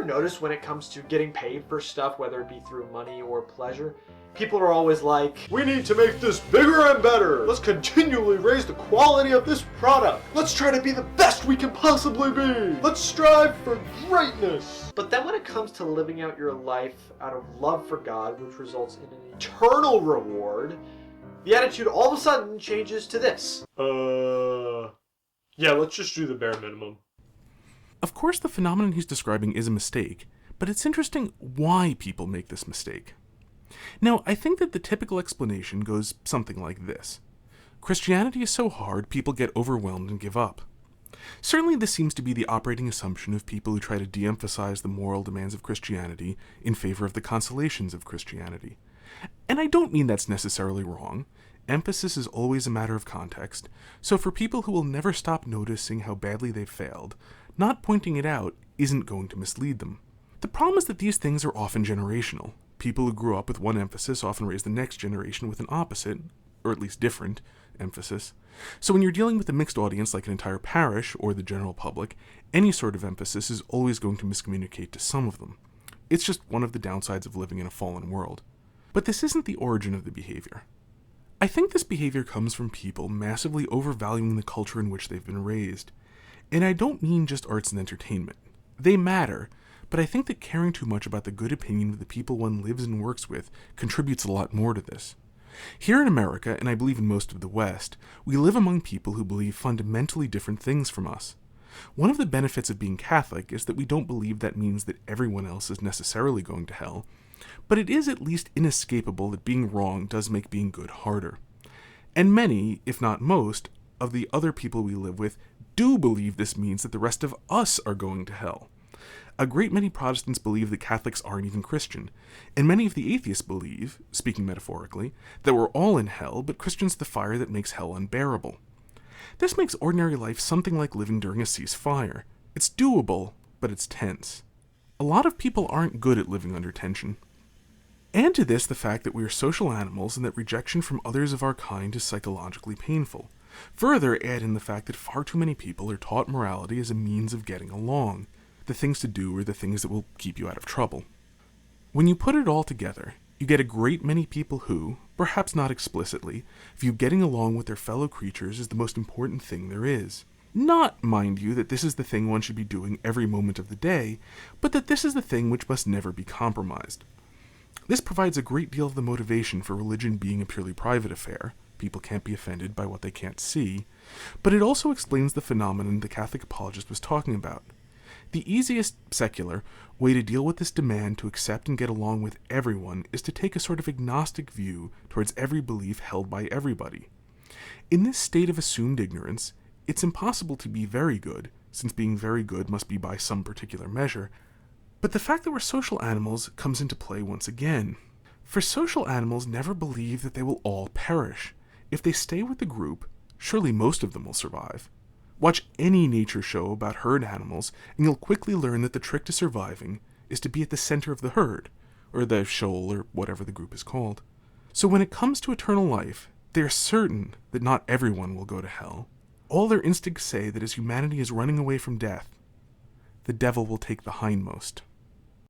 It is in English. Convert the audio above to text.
ever notice when it comes to getting paid for stuff, whether it be through money or pleasure, people are always like, we need to make this bigger and better. Let's continually raise the quality of this product. Let's try to be the best we can possibly be. Let's strive for greatness. But then when it comes to living out your life out of love for God, which results in an eternal reward, the attitude all of a sudden changes to this. Yeah, let's just do the bare minimum. Of course, the phenomenon he's describing is a mistake, but it's interesting why people make this mistake. Now, I think that the typical explanation goes something like this. Christianity is so hard, people get overwhelmed and give up. Certainly this seems to be the operating assumption of people who try to de-emphasize the moral demands of Christianity in favor of the consolations of Christianity. And I don't mean that's necessarily wrong. Emphasis is always a matter of context, so for people who will never stop noticing how badly they've failed, not pointing it out isn't going to mislead them. The problem is that these things are often generational. People who grew up with one emphasis often raise the next generation with an opposite, or at least different, emphasis. So when you're dealing with a mixed audience like an entire parish or the general public, any sort of emphasis is always going to miscommunicate to some of them. It's just one of the downsides of living in a fallen world. But this isn't the origin of the behavior. I think this behavior comes from people massively overvaluing the culture in which they've been raised. And I don't mean just arts and entertainment. They matter, but I think that caring too much about the good opinion of the people one lives and works with contributes a lot more to this. Here in America, and I believe in most of the West, we live among people who believe fundamentally different things from us. One of the benefits of being Catholic is that we don't believe that means that everyone else is necessarily going to hell, but it is at least inescapable that being wrong does make being good harder. And many, if not most, of the other people we live with do believe this means that the rest of us are going to hell. A great many Protestants believe that Catholics aren't even Christian, and many of the atheists believe, speaking metaphorically, that we're all in hell, but Christian's the fire that makes hell unbearable. This makes ordinary life something like living during a ceasefire. It's doable, but it's tense. A lot of people aren't good at living under tension. Add to this the fact that we are social animals and that rejection from others of our kind is psychologically painful. Further, add in the fact that far too many people are taught morality as a means of getting along. The things to do are the things that will keep you out of trouble. When you put it all together, you get a great many people who, perhaps not explicitly, view getting along with their fellow creatures as the most important thing there is. Not, mind you, that this is the thing one should be doing every moment of the day, but that this is the thing which must never be compromised. This provides a great deal of the motivation for religion being a purely private affair. People can't be offended by what they can't see, but it also explains the phenomenon the Catholic Apologist was talking about. The easiest, secular, way to deal with this demand to accept and get along with everyone is to take a sort of agnostic view towards every belief held by everybody. In this state of assumed ignorance, it's impossible to be very good, since being very good must be by some particular measure, but the fact that we're social animals comes into play once again. For social animals never believe that they will all perish. If they stay with the group, surely most of them will survive. Watch any nature show about herd animals, and you'll quickly learn that the trick to surviving is to be at the center of the herd, or the shoal, or whatever the group is called. So when it comes to eternal life, they are certain that not everyone will go to hell. All their instincts say that as humanity is running away from death, the devil will take the hindmost.